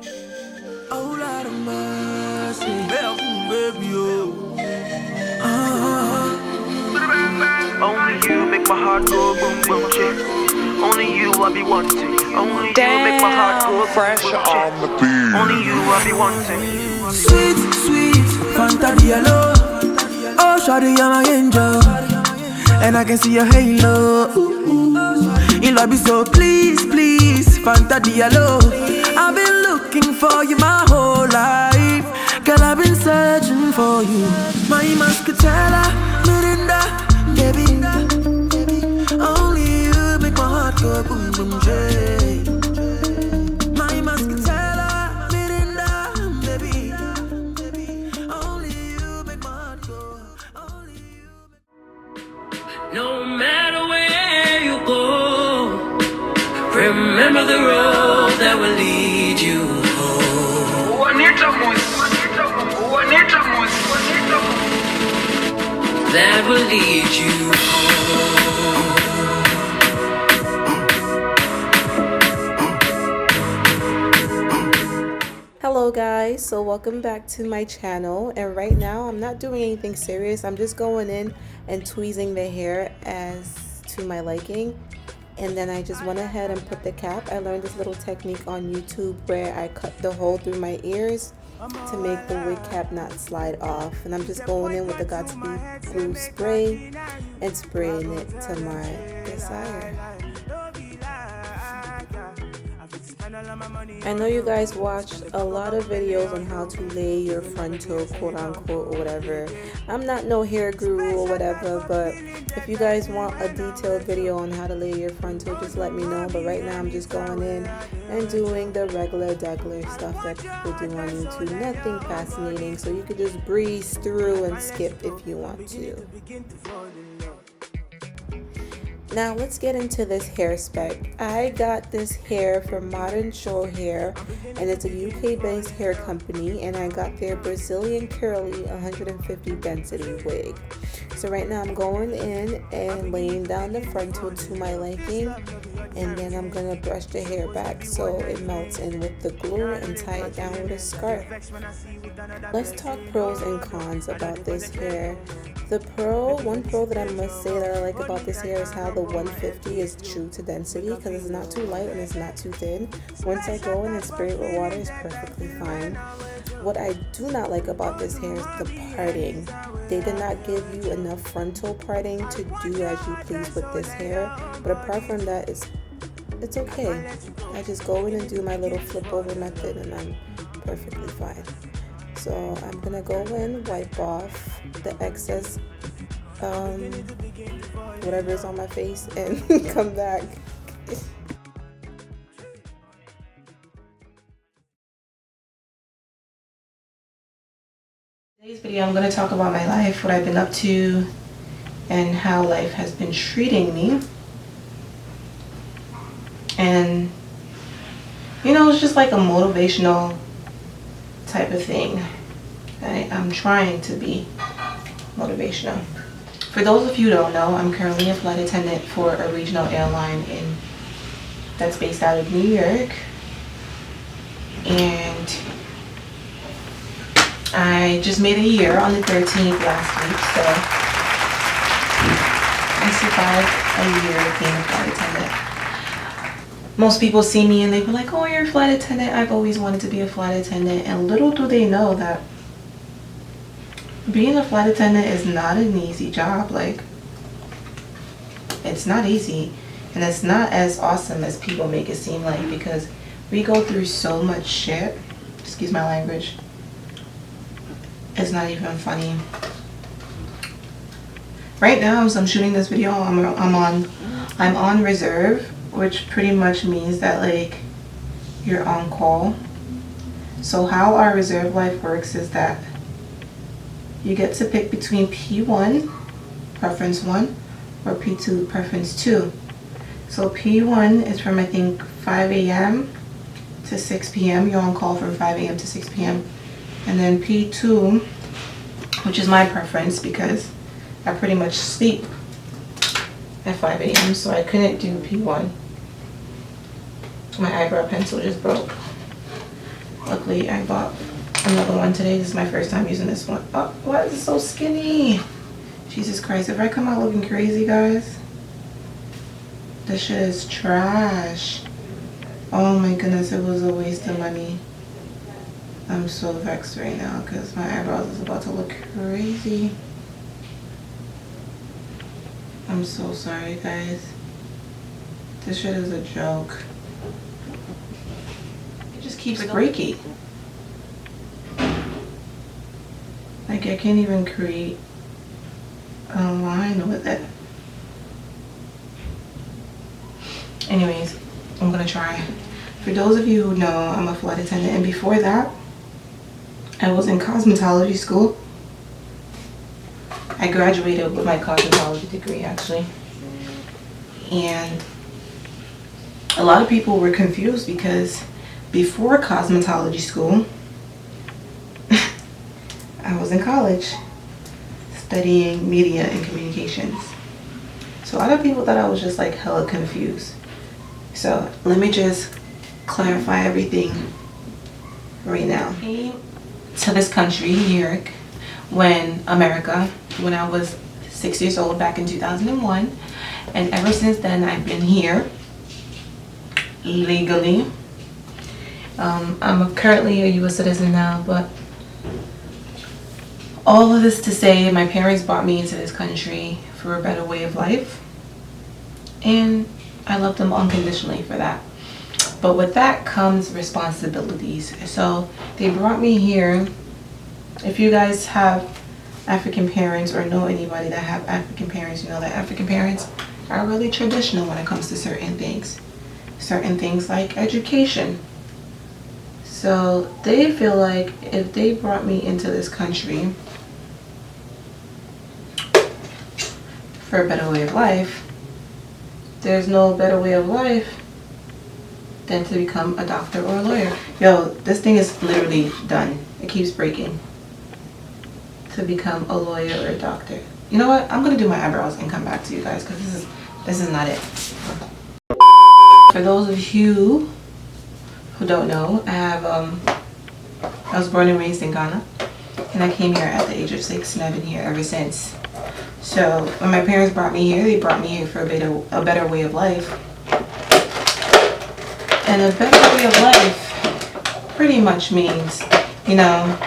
Oh, Lord of mercy, baby, oh. Only you make my heart go boom boom chick. Only you I be wanting. Only you make my heart go fresh boom on chick. the beat. Only you I be wanting. Sweet, sweet, Fanta Diallo. Oh, shawty, you're my angel, and I can see your halo. You love me so, please, please, Fanta Diallo. I've been looking for you my whole life. Girl, I've been searching for you. My muscatella, Mirinda, baby. Only you make my heart go boom boom jay. My muscatella, Mirinda, baby. Only you make my heart go. Only you. No matter where you go, remember the road that will lead you home. That will lead you home. Hello guys, so welcome back to my channel, and right now I'm not doing anything serious. I'm just going in and tweezing the hair as to my liking, and then I just went ahead and put the cap. I learned this little technique on YouTube where I cut the hole through my ears to make the wig cap not slide off, and I'm just going in with the Godspeed glue spray and spraying it to my desire. I know you guys watched a lot of videos on how to lay your frontal, quote unquote, or whatever. I'm not no hair guru or whatever, but if you guys want a detailed video on how to lay your frontal, just let me know. But right now I'm just going in and doing the regular stuff that people do on YouTube. Nothing fascinating, so you could just breeze through and skip if you want to. Now let's get into this hair spec. I got this hair from Modern Show Hair, and it's a UK based hair company, and I got their Brazilian curly 150 density wig. So right now I'm going in and laying down the frontal to my liking, and then I'm gonna brush the hair back so it melts in with the glue and tie it down with a scarf. Let's talk pros and cons about this hair. One pro that I must say that I like about this hair is how the 150 is true to density, because it's not too light and it's not too thin. Once I go in and spray it with water, it's perfectly fine. What I do not like about this hair is the parting. They did not give you enough frontal parting to do as you please with this hair, but apart from that, it's okay. I just go in and do my little flip over method and I'm perfectly fine. So I'm gonna go in, wipe off the excess whatever is on my face, and come back. Today's video, I'm going to talk about my life, what I've been up to, and how life has been treating me. And you know, it's just like a motivational type of thing. I'm trying to be motivational. For those of you who don't know, I'm currently a flight attendant for a regional airline that's based out of New York, and I just made a year on the 13th last week, so I survived a year of being a flight attendant. Most people see me and they be like, oh, you're a flight attendant. I've always wanted to be a flight attendant, and little do they know that being a flight attendant is not an easy job. Like, it's not easy, and it's not as awesome as people make it seem like, because we go through so much shit. Excuse my language. It's not even funny. Right now, as I'm shooting this video, I'm on reserve, which pretty much means that like you're on call. So how our reserve life works is that you get to pick between P1, preference 1, or P2, preference 2. So P1 is from I think 5 a.m. to 6 p.m. You're on call from 5 a.m. to 6 p.m. And then P2, which is my preference because I pretty much sleep at 5 a.m. so I couldn't do P1. My eyebrow pencil just broke. Luckily, I bought another one today. This is my first time using this one. Oh, why is it so skinny? Jesus Christ, if I come out looking crazy, guys, this shit is trash. Oh my goodness, it was a waste of money. I'm so vexed right now because my eyebrows is about to look crazy. I'm so sorry, guys. This shit is a joke. It just keeps breaking. Like, I can't even create a line with it. Anyways, I'm gonna try. For those of you who know, I'm a flight attendant, and before that, I was in cosmetology school. I graduated with my cosmetology degree, actually. And a lot of people were confused because before cosmetology school, I was in college studying media and communications. So a lot of people thought I was just like hella confused. So let me just clarify everything right now. I came to this country, New York, when I was 6 years old back in 2001. And ever since then, I've been here legally. I'm currently a U.S. citizen now, but all of this to say, my parents brought me into this country for a better way of life, and I love them unconditionally for that. But with that comes responsibilities. So they brought me here. If you guys have African parents or know anybody that have African parents, you know that African parents are really traditional when it comes to certain things. Certain things like education. So they feel like if they brought me into this country for a better way of life, there's no better way of life than to become a doctor or a lawyer. Yo, this thing is literally done. It keeps breaking. To become a lawyer or a doctor. You know what? I'm gonna do my eyebrows and come back to you guys because this is not it. For those of you who don't know, I was born and raised in Ghana, and I came here at the age of 6, and I've been here ever since. So when my parents brought me here, they brought me here for a better way of life. And a better way of life pretty much means, you know,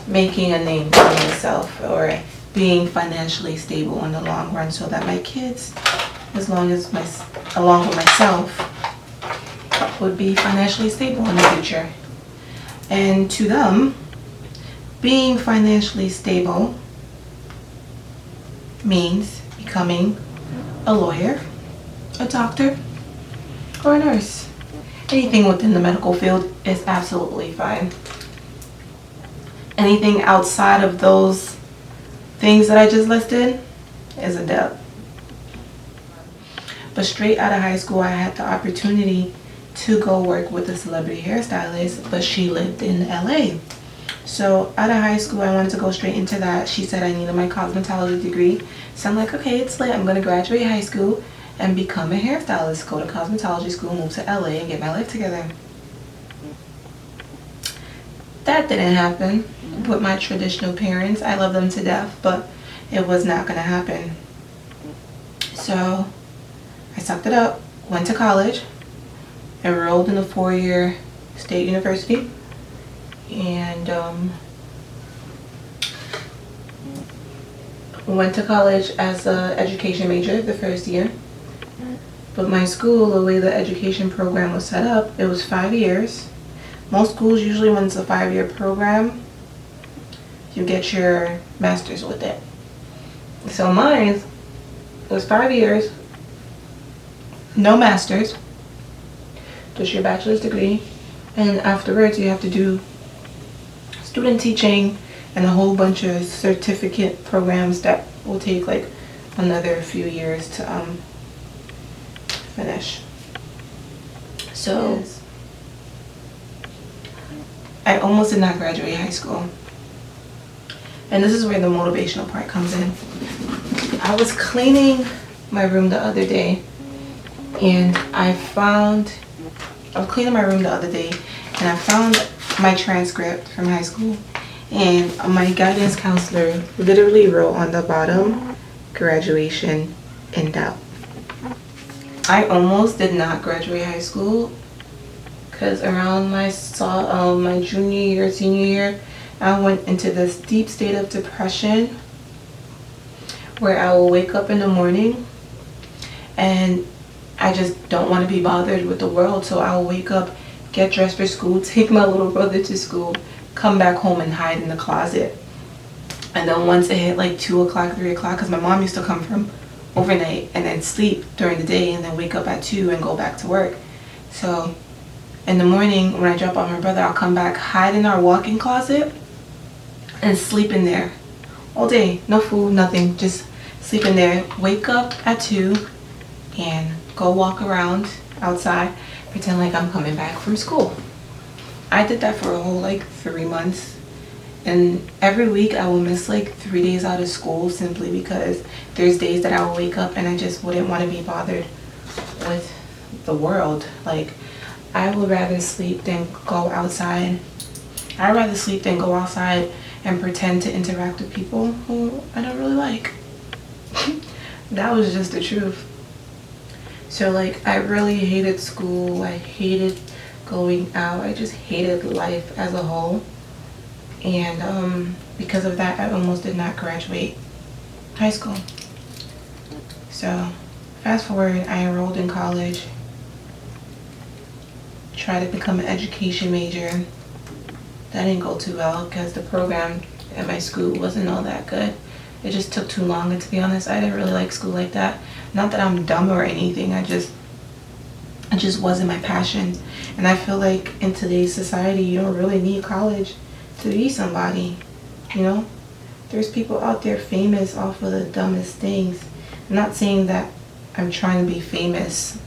making a name for myself or being financially stable in the long run so that my kids, along with myself, would be financially stable in the future. And to them, being financially stable means becoming a lawyer, a doctor, or a nurse. Anything within the medical field is absolutely fine. Anything outside of those things that I just listed is a dub. But straight out of high school, I had the opportunity to go work with a celebrity hairstylist, but she lived in LA. So out of high school, I wanted to go straight into that. She said I needed my cosmetology degree. So I'm like, okay, it's late. I'm going to graduate high school and become a hairstylist, go to cosmetology school, move to LA, and get my life together. That didn't happen with my traditional parents. I love them to death, but it was not going to happen. So I sucked it up, went to college, enrolled in a 4-year state university, and went to college as an education major the first year. But my school, the way the education program was set up, it was 5 years. Most schools, usually when it's a 5-year program, you get your master's with it. So mine was 5 years, no master's, just your bachelor's degree, and afterwards you have to do student teaching and a whole bunch of certificate programs that will take like another few years to finish. So yes. I almost did not graduate high school. And this is where the motivational part comes in. I was cleaning my room the other day, and I was cleaning my room the other day, and I found my transcript from high school, and my guidance counselor literally wrote on the bottom, graduation in doubt. I almost did not graduate high school because around my junior year, senior year, I went into this deep state of depression where I will wake up in the morning and I just don't want to be bothered with the world. So I'll wake up, get dressed for school, take my little brother to school, come back home and hide in the closet. And then once it hit like 2 o'clock, 3 o'clock, because my mom used to come from overnight and then sleep during the day and then wake up at 2 and go back to work. So in the morning when I drop off my brother, I'll come back, hide in our walk-in closet and sleep in there all day. No food, nothing, just sleep in there. Wake up at 2 and go walk around outside, pretend like I'm coming back from school. I did that for a whole like 3 months, and every week I will miss like 3 days out of school simply because there's days that I will wake up and I just wouldn't want to be bothered with the world. Like, I would rather sleep than go outside. I'd rather sleep than go outside and pretend to interact with people who I don't really like. That was just the truth. So like, I really hated school. I hated going out. I just hated life as a whole. And because of that, I almost did not graduate high school. So fast forward, I enrolled in college, tried to become an education major. That didn't go too well because the program at my school wasn't all that good. It just took too long, and to be honest, I didn't really like school like that. Not that I'm dumb or anything, it just wasn't my passion. And I feel like in today's society, you don't really need college to be somebody, you know? There's people out there famous off of the dumbest things. I'm not saying that I'm trying to be famous,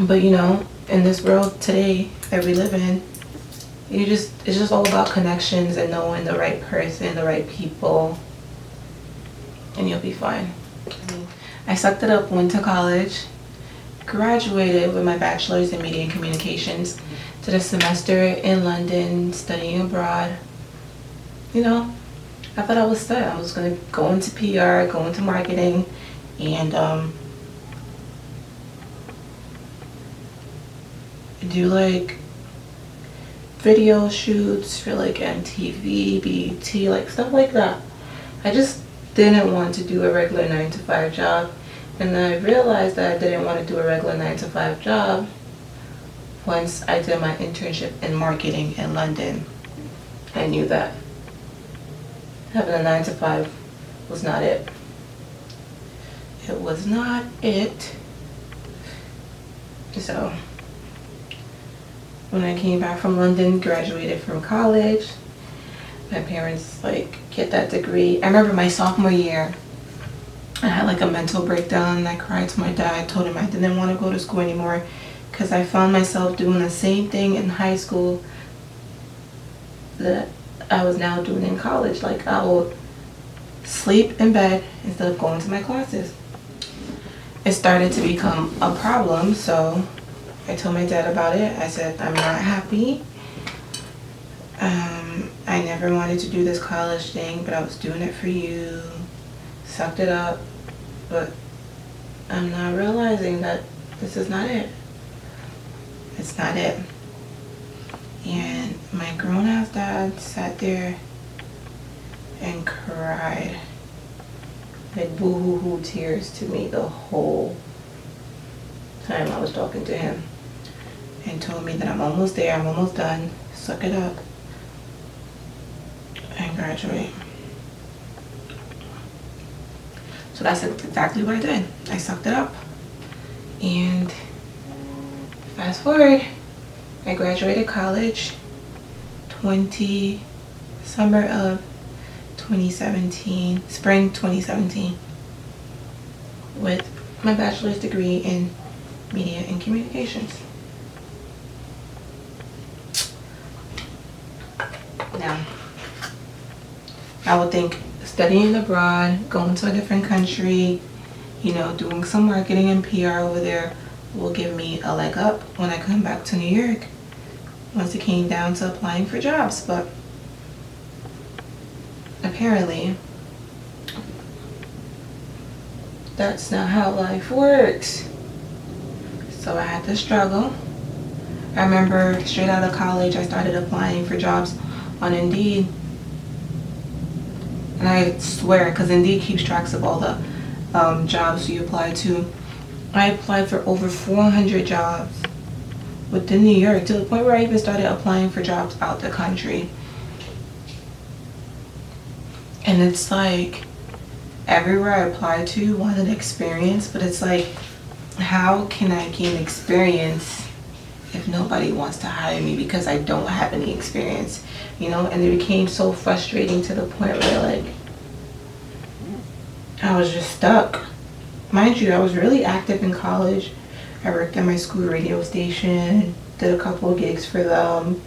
but you know, in this world today that we live in, it's just all about connections and knowing the right person, the right people, and you'll be fine. I sucked it up, went to college, graduated with my bachelor's in media and communications, did a semester in London studying abroad. You know, I thought I was set. I was going to go into PR, go into marketing, and do like video shoots for like MTV, BET, like stuff like that. I just didn't want to do a regular 9-to-5 job, and I realized that I didn't want to do a regular 9-to-5 job once I did my internship in marketing in London. I knew that having a 9-to-5 was not it. It was not it. So when I came back from London, graduated from college, my parents like, get that degree. I remember my sophomore year, I had like a mental breakdown. I cried to my dad, told him I didn't want to go to school anymore because I found myself doing the same thing in high school that I was now doing in college. Like, I would sleep in bed instead of going to my classes. It started to become a problem, so I told my dad about it. I said, I'm not happy. I never wanted to do this college thing, but I was doing it for you. Sucked it up, but I'm not realizing that this is not it. It's not it. And my grown-ass dad sat there and cried like boo-hoo-hoo tears to me the whole time I was talking to him, and told me that I'm almost there, I'm almost done, suck it up and graduate. So that's exactly what I did. I sucked it up. And fast forward, I graduated college summer of 2017, spring 2017, with my bachelor's degree in media and communications. Now, I would think studying abroad, going to a different country, you know, doing some marketing and PR over there will give me a leg up when I come back to New York. once it came down to applying for jobs. But apparently that's not how life works. So I had to struggle. I remember straight out of college, I started applying for jobs on Indeed. And I swear, because Indeed keeps tracks of all the jobs you apply to. I applied for over 400 jobs within New York, to the point where I even started applying for jobs out the country. And it's like, everywhere I applied to wanted experience, but it's like, how can I gain experience if nobody wants to hire me because I don't have any experience, you know? And it became so frustrating to the point where like, I was just stuck. Mind you, I was really active in college. I worked at my school radio station, did a couple of gigs for them.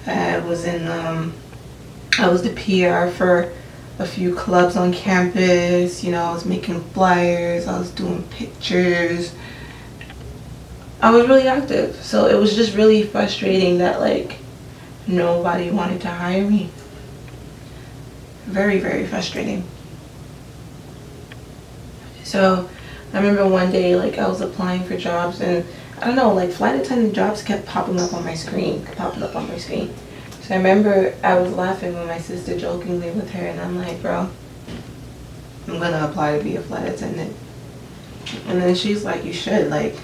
I was the PR for a few clubs on campus, you know, I was making flyers, I was doing pictures. I was really active, so it was just really frustrating that like nobody wanted to hire me. Very, very frustrating. So I remember one day like I was applying for jobs, and I don't know, like flight attendant jobs kept popping up on my screen. So I remember I was laughing with my sister jokingly with her, and I'm like, bro, I'm gonna apply to be a flight attendant. And then she's like, you should, like,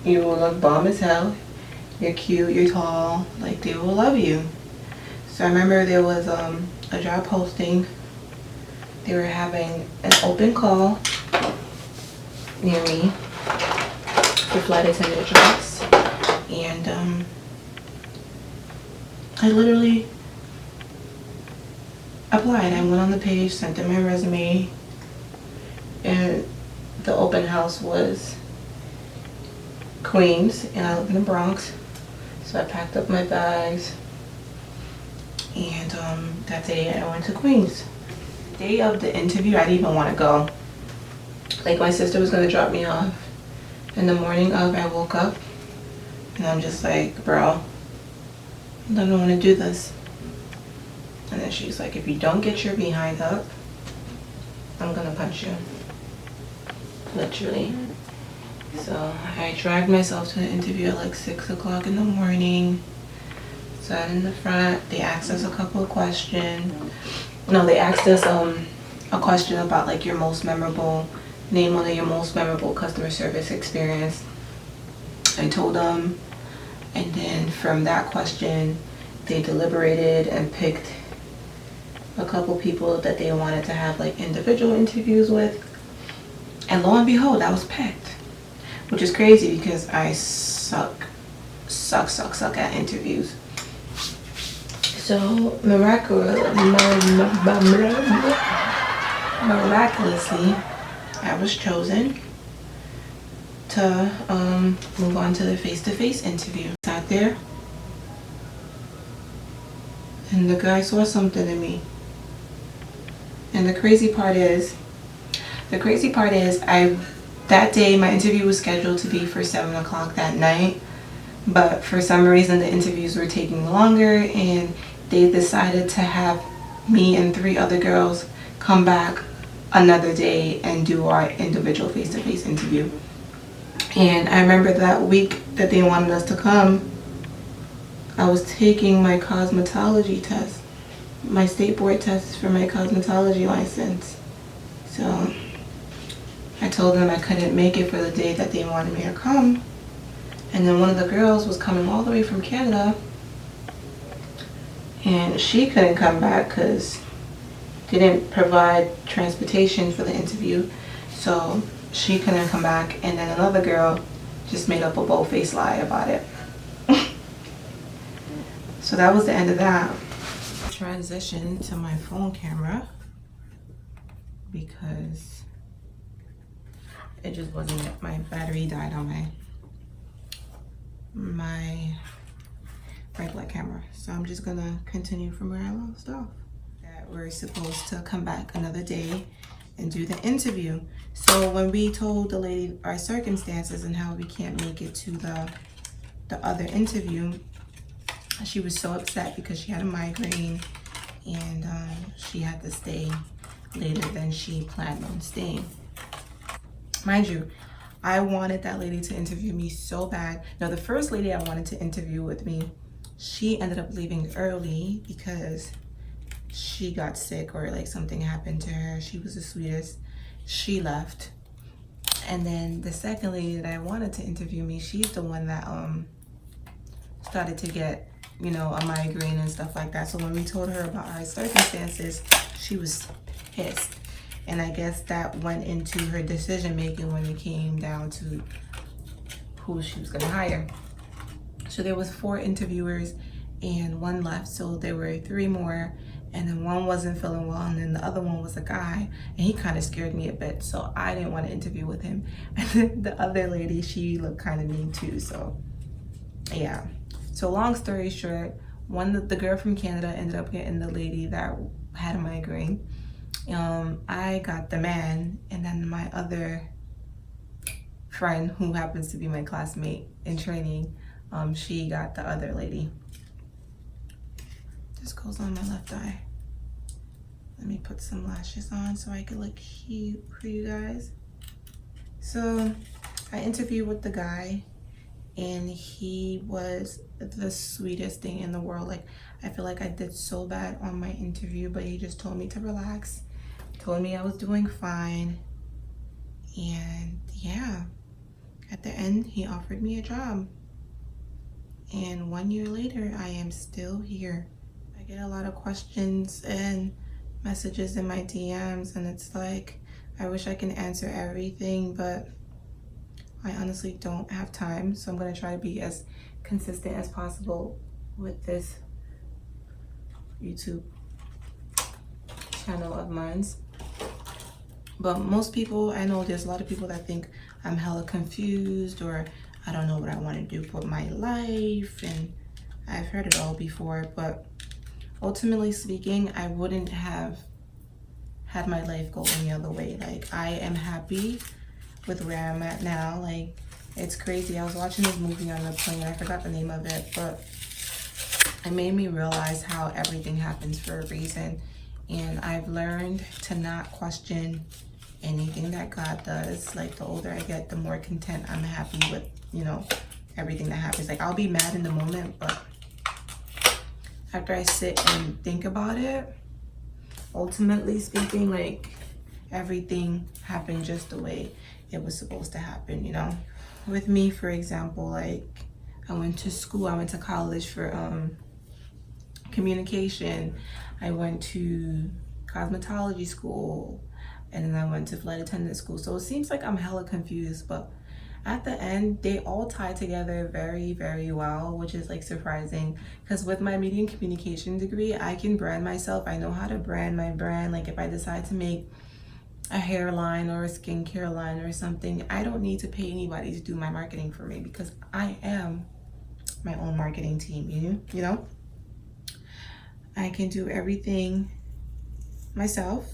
you will look bomb as hell, you're cute, you're tall, like they will love you. So I remember there was a job posting. They were having an open call near me for flight attendant jobs, and I literally applied. I went on the page, sent in my resume, and the open house was Queens, and I live in the Bronx. So I packed up my bags, and that day I went to Queens. The day of the interview, I didn't even want to go. Like, my sister was gonna drop me off. In the morning of, I woke up, and I'm just like, bro, I don't want to do this. And then she's like, if you don't get your behind up, I'm gonna punch you. Literally. So I dragged myself to the interview at like 6 o'clock in the morning. Sat in the front. They asked us a couple of questions. No, they asked us a question about like your most memorable, name one of your most memorable customer service experience. I told them, and then from that question, they deliberated and picked a couple people that they wanted to have like individual interviews with. And lo and behold, I was picked, which is crazy because I suck at interviews. So miraculously, I was chosen to move on to the face-to-face interview. Sat there, and the guy saw something in me. And the crazy part is, that day my interview was scheduled to be for 7 o'clock that night, but for some reason the interviews were taking longer, and they decided to have me and 3 other girls come back another day and do our individual face-to-face interview. And I remember that week that they wanted us to come, I was taking my cosmetology test, my state board test for my cosmetology license. So I told them I couldn't make it for the day that they wanted me to come. And then one of the girls was coming all the way from Canada, and she couldn't come back because they didn't provide transportation for the interview. So she couldn't come back, and then another girl just made up a bold-faced lie about it. So that was the end of that. Transition to my phone camera because it just wasn't, my battery died on my regular camera. So I'm just gonna continue from where I left off. That we're supposed to come back another day and do the interview. So when we told the lady our circumstances and how we can't make it to the the other interview, she was so upset because she had a migraine and she had to stay later than she planned on staying. Mind you, I wanted that lady to interview me so bad. Now, the first lady I wanted to interview with me, she ended up leaving early because she got sick or like something happened to her. She was the sweetest. She left. And then the second lady that I wanted to interview me, she's the one that started to get, you know, a migraine and stuff like that. So when we told her about our circumstances, she was pissed. And I guess that went into her decision making when it came down to who she was gonna hire. So there was 4 interviewers and 1 left, so there were 3 more, and then 1 wasn't feeling well, and then the other one was a guy, and he kind of scared me a bit, so I didn't want to interview with him. And then the other lady, she looked kind of mean too, so yeah. So long story short, the girl from Canada ended up getting the lady that had a migraine. I got the man, and then my other friend, who happens to be my classmate in training, she got the other lady. This goes on my left eye. Let me put some lashes on so I can look cute for you guys. So I interviewed with the guy, and he was the sweetest thing in the world. Like, I feel like I did so bad on my interview, but he just told me to relax, told me I was doing fine, and yeah, at the end he offered me a job. And 1 year later, I am still here. I get a lot of questions and messages in my DMs, and it's like, I wish I can answer everything, but I honestly don't have time. So I'm gonna try to be as consistent as possible with this YouTube channel of mine. But most people, I know there's a lot of people that think I'm hella confused, or I don't know what I want to do for my life, and I've heard it all before. But ultimately speaking, I wouldn't have had my life go any other way. Like, I am happy with where I'm at now. Like, it's crazy. I was watching this movie on the plane, I forgot the name of it, but it made me realize how everything happens for a reason. And I've learned to not question anything that God does. Like, the older I get, the more content I'm happy with, you know, everything that happens. Like, I'll be mad in the moment, but after I sit and think about it, ultimately speaking, like, everything happened just the way it was supposed to happen, you know? With me, for example, like, I went to college for communication. I went to cosmetology school, and then I went to flight attendant school. So it seems like I'm hella confused, but at the end, they all tie together very, very well, which is like surprising, because with my media and communication degree, I can brand myself. I know how to brand my brand. Like, if I decide to make a hairline or a skincare line or something, I don't need to pay anybody to do my marketing for me, because I am my own marketing team, you know? I can do everything myself.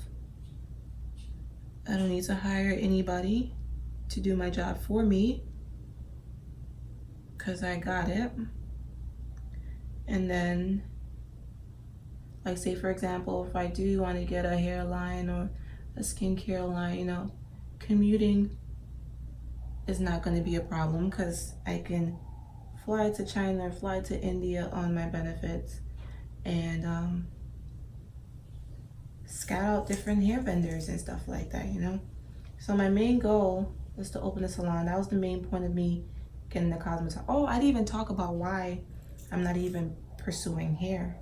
I don't need to hire anybody to do my job for me, because I got it. And then, like, say for example, if I do want to get a hairline or a skincare line, you know, commuting is not going to be a problem, because I can fly to China or fly to India on my benefits and scout out different hair vendors and stuff like that, you know. So my main goal was to open a salon. That was the main point of me getting the cosmetology. Oh, I didn't even talk about why I'm not even pursuing hair.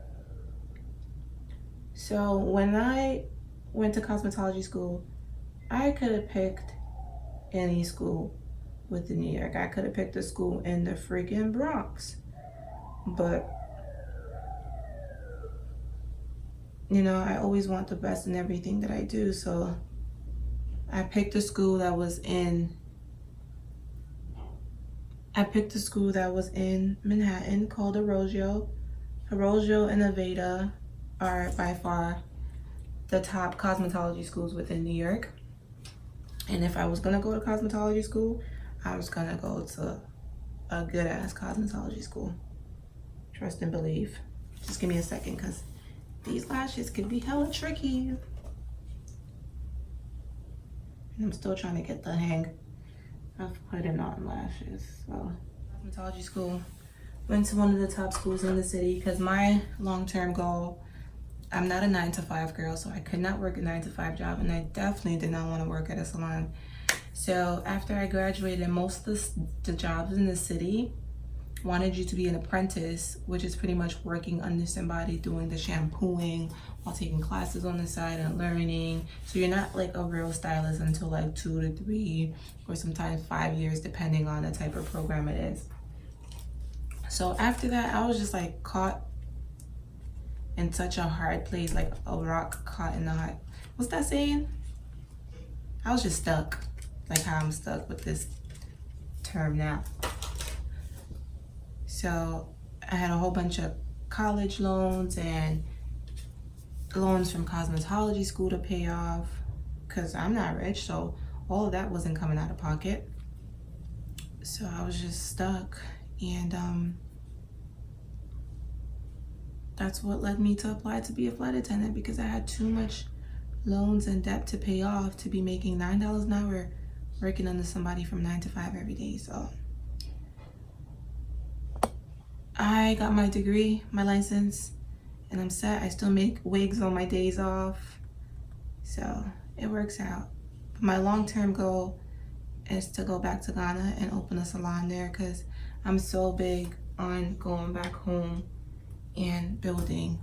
So when I went to cosmetology school, I could have picked any school within New York. I could have picked a school in the freaking Bronx. But, you know, I always want the best in everything that I do. So I picked a school that was in Manhattan called Arroyo. Arroyo and Aveda are by far the top cosmetology schools within New York. And if I was gonna go to cosmetology school, I was gonna go to a good ass cosmetology school. Trust and believe. Just give me a second, because these lashes could be hella tricky. And I'm still trying to get the hang of putting on lashes. So, cosmetology school. Went to one of the top schools in the city because my long-term goal, I'm not a 9-to-5 girl, so I could not work a 9-to-5 job, and I definitely did not want to work at a salon. So after I graduated, most of the jobs in the city wanted you to be an apprentice, which is pretty much working under somebody doing the shampooing while taking classes on the side and learning. So you're not like a real stylist until like 2 to 3 or sometimes 5 years, depending on the type of program it is. So after that, I was just like caught in such a hard place, like a rock caught in the hot. What's that saying? I was just stuck, like how I'm stuck with this term now. So I had a whole bunch of college loans and loans from cosmetology school to pay off because I'm not rich, so all of that wasn't coming out of pocket. So I was just stuck, and that's what led me to apply to be a flight attendant, because I had too much loans and debt to pay off to be making $9 an hour working under somebody from 9 to 5 every day. So I got my degree, my license, and I'm set. I still make wigs on my days off, so it works out. But my long-term goal is to go back to Ghana and open a salon there, because I'm so big on going back home and building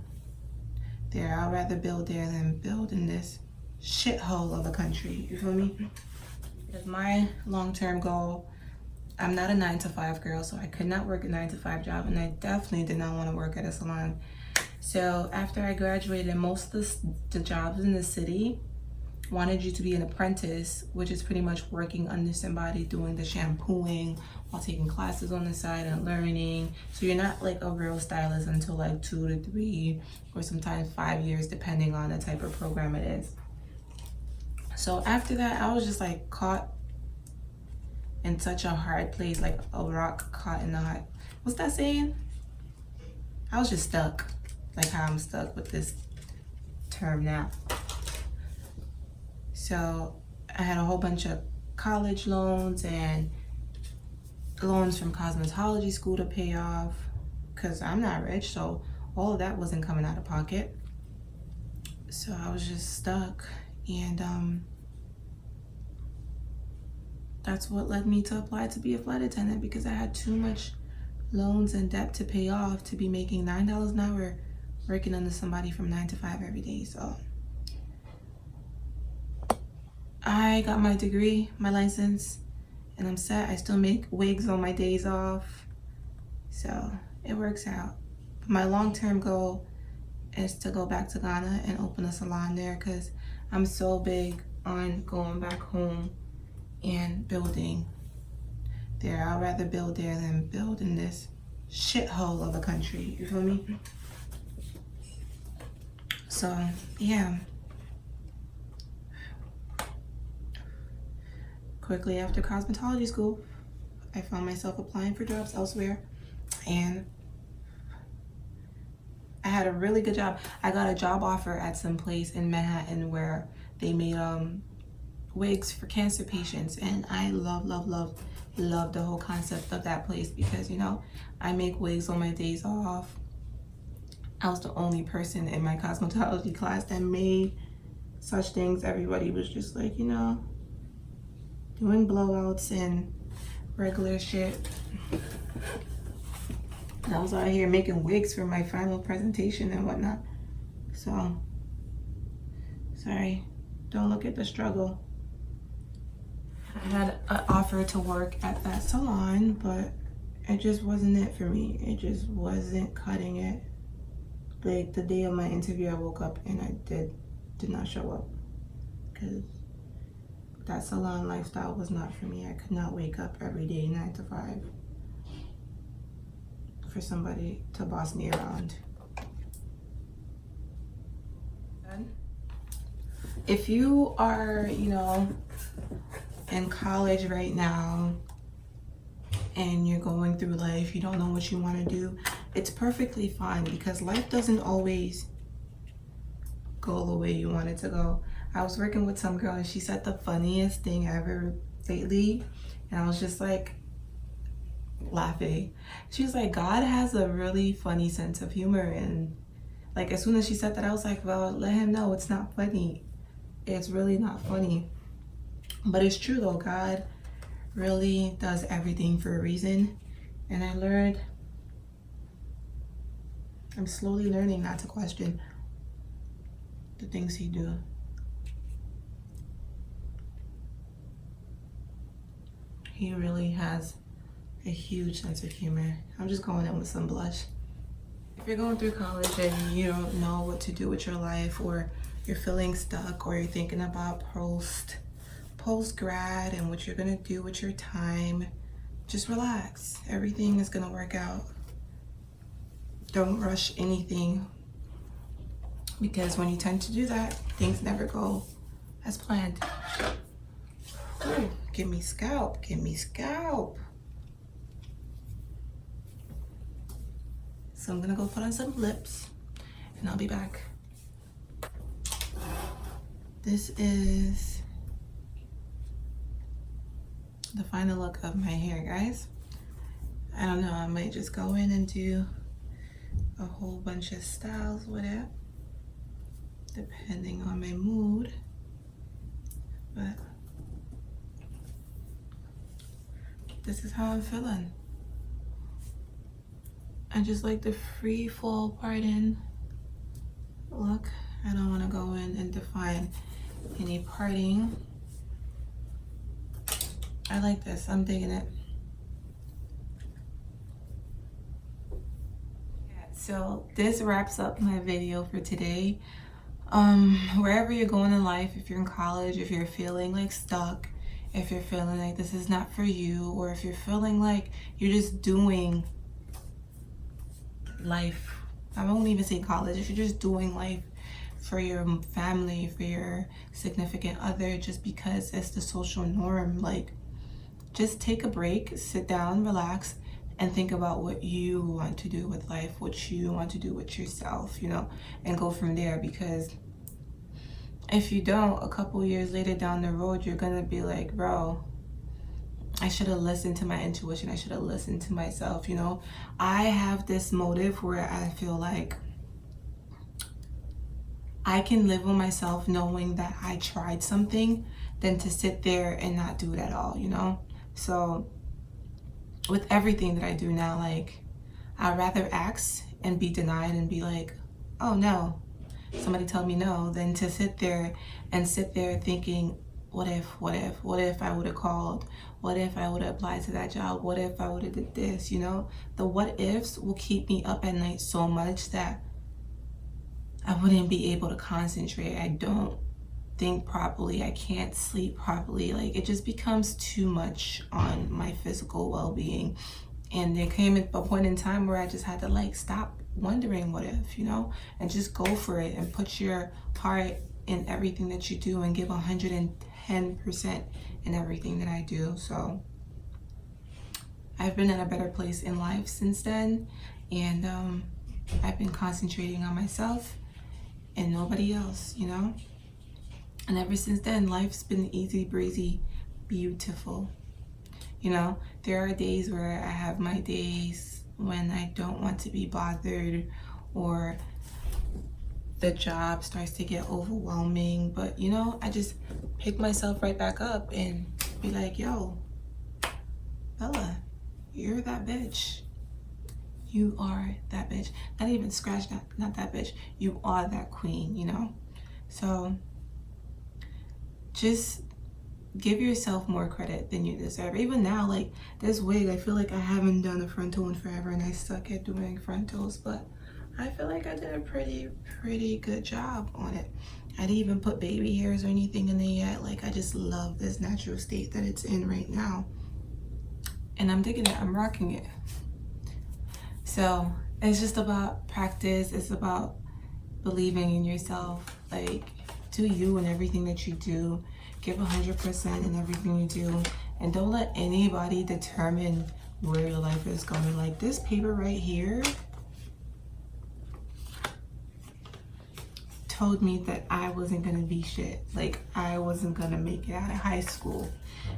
there. I'd rather build there than build in this shithole of a country, you feel me? Because my long-term goal, I'm not a 9-to-5 girl, so I could not work a 9-to-5 job, and I definitely did not want to work at a salon. So after I graduated, most of the jobs in the city wanted you to be an apprentice, which is pretty much working under somebody doing the shampooing while taking classes on the side and learning. So you're not like a real stylist until like 2 to 3 or sometimes 5 years, depending on the type of program it is. So after that, I was just like caught in such a hard place, like a rock caught in the hot. What's that saying? I was just stuck, like how I'm stuck with this term now. So I had a whole bunch of college loans and loans from cosmetology school to pay off because I'm not rich, so all of that wasn't coming out of pocket. So I was just stuck, and that's what led me to apply to be a flight attendant, because I had too much loans and debt to pay off to be making $9 an hour working under somebody from 9 to 5 every day. So I got my degree, my license, and I'm set. I still make wigs on my days off, so it works out. But my long-term goal is to go back to Ghana and open a salon there, because I'm so big on going back home and building there. I'd rather build there than build in this shithole of a country, you feel me? So yeah, quickly after cosmetology school, I found myself applying for jobs elsewhere, and I had a really good job. I got a job offer at some place in Manhattan where they made wigs for cancer patients, and I love the whole concept of that place, because, you know, I make wigs on my days off. I was the only person in my cosmetology class that made such things. Everybody was just like, you know, doing blowouts and regular shit. And I was out here making wigs for my final presentation and whatnot. So, sorry, don't look at the struggle. I had an offer to work at that salon, but it just wasn't it for me. It just wasn't cutting it. Like the day of my interview, I woke up and I did not show up, because that salon lifestyle was not for me. I could not wake up every day 9 to 5 for somebody to boss me around. If you are, you know, in college right now and you're going through life, you don't know what you want to do, it's perfectly fine, because life doesn't always go the way you want it to go. I was working with some girl and she said the funniest thing ever lately, and I was just like laughing. She was like, God has a really funny sense of humor, and like as soon as she said that, I was like, well, let him know it's not funny. It's really not funny. But it's true though, God really does everything for a reason. And I'm slowly learning not to question the things he do. He really has a huge sense of humor. I'm just going in with some blush. If you're going through college and you don't know what to do with your life, or you're feeling stuck, or you're thinking about post-grad and what you're gonna do with your time, just relax. Everything is gonna work out. Don't rush anything, because when you tend to do that, things never go as planned. Ooh, give me scalp, give me scalp. So I'm gonna go put on some lips and I'll be back. This is the final look of my hair, guys. I don't know, I might just go in and do a whole bunch of styles with it, depending on my mood. But this is how I'm feeling. I just like the free fall parting look. I don't want to go in and define any parting. I like this, I'm digging it. Yeah, so this wraps up my video for today. Wherever you're going in life, if you're in college, if you're feeling like stuck, if you're feeling like this is not for you, or if you're feeling like you're just doing life, I won't even say college, if you're just doing life for your family, for your significant other, just because it's the social norm, like, just take a break, sit down, relax, and think about what you want to do with life, what you want to do with yourself, you know, and go from there. Because if you don't, a couple years later down the road, you're gonna be like, bro, I should have listened to my intuition, I should have listened to myself, you know. I have this motive where I feel like I can live with myself knowing that I tried something than to sit there and not do it at all, you know. So with everything that I do now, like, I'd rather ask and be denied and be like, oh no, somebody tell me no, than to sit there thinking, what if I would have called, what if I would have applied to that job, what if I would have did this, you know. The what ifs will keep me up at night so much that I wouldn't be able to concentrate. I don't think properly, I can't sleep properly, like, it just becomes too much on my physical well-being. And there came a point in time where I just had to, like, stop wondering what if, you know, and just go for it and put your heart in everything that you do and give 110% in everything that I do. So I've been in a better place in life since then, and I've been concentrating on myself and nobody else, you know. And ever since then, life's been easy breezy, beautiful. You know, there are days where I have my days when I don't want to be bothered, or the job starts to get overwhelming, but you know, I just pick myself right back up and be like, yo, Bella, you're that bitch. You are that bitch. Not even scratch that, not that bitch. You are that queen, you know? So just give yourself more credit than you deserve. Even now, like, this wig, I feel like I haven't done a frontal in forever, and I suck at doing frontals, but I feel like I did a pretty good job on it. I didn't even put baby hairs or anything in there yet. Like, I just love this natural state that it's in right now, and I'm digging it. I'm rocking it. So it's just about practice. It's about believing in yourself. Like, do you in everything that you do. Give 100% in everything you do, and don't let anybody determine where your life is going. Like this paper right here told me that I wasn't gonna be shit. Like I wasn't gonna make it out of high school.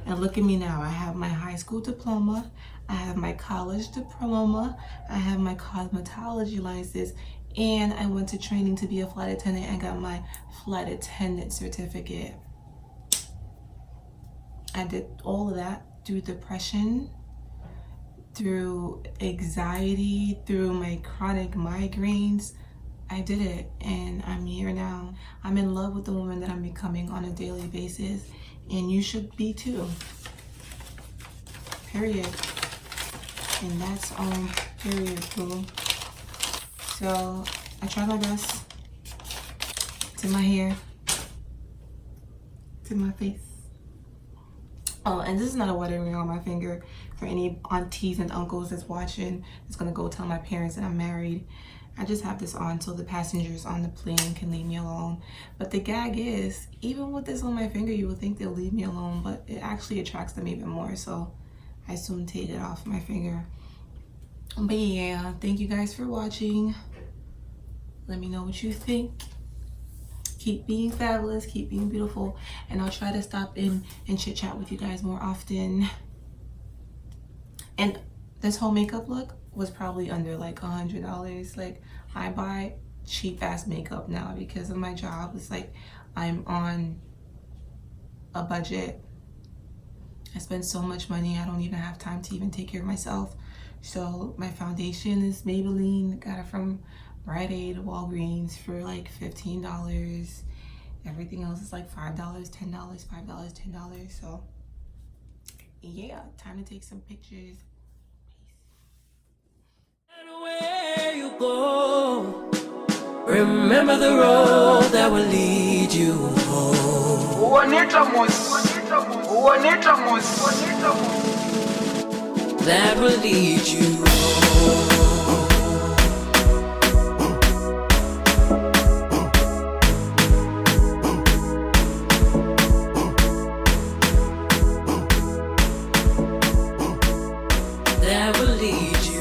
And look at me now. I have my high school diploma, I have my college diploma, I have my cosmetology license, and I went to training to be a flight attendant and got my flight attendant certificate. I did all of that through depression, through anxiety, through my chronic migraines. I did it, and I'm here now. I'm in love with the woman that I'm becoming on a daily basis, and you should be too. Period. And that's on period, boo. So I try my best. To my hair, to my face. Oh, and this is not a wedding ring on my finger. For any aunties and uncles that's watching, it's gonna go tell my parents that I'm married. I just have this on so the passengers on the plane can leave me alone. But the gag is, even with this on my finger, you would think they'll leave me alone, but it actually attracts them even more. So I soon take it off my finger. But yeah, thank you guys for watching. Let me know what you think. Keep being fabulous, keep being beautiful, and I'll try to stop in and chit chat with you guys more often. And this whole makeup look was probably under like $100. Like I buy cheap ass makeup now because of my job. It's like I'm on a budget. I spend so much money, I don't even have time to even take care of myself. So my foundation is Maybelline. Got it from Rite Aid, Walgreens for like $15. Everything else is like $5, $10, $5, $10. So yeah, time to take some pictures. Where you go, remember the road that will lead you home. That will lead you home. That will lead you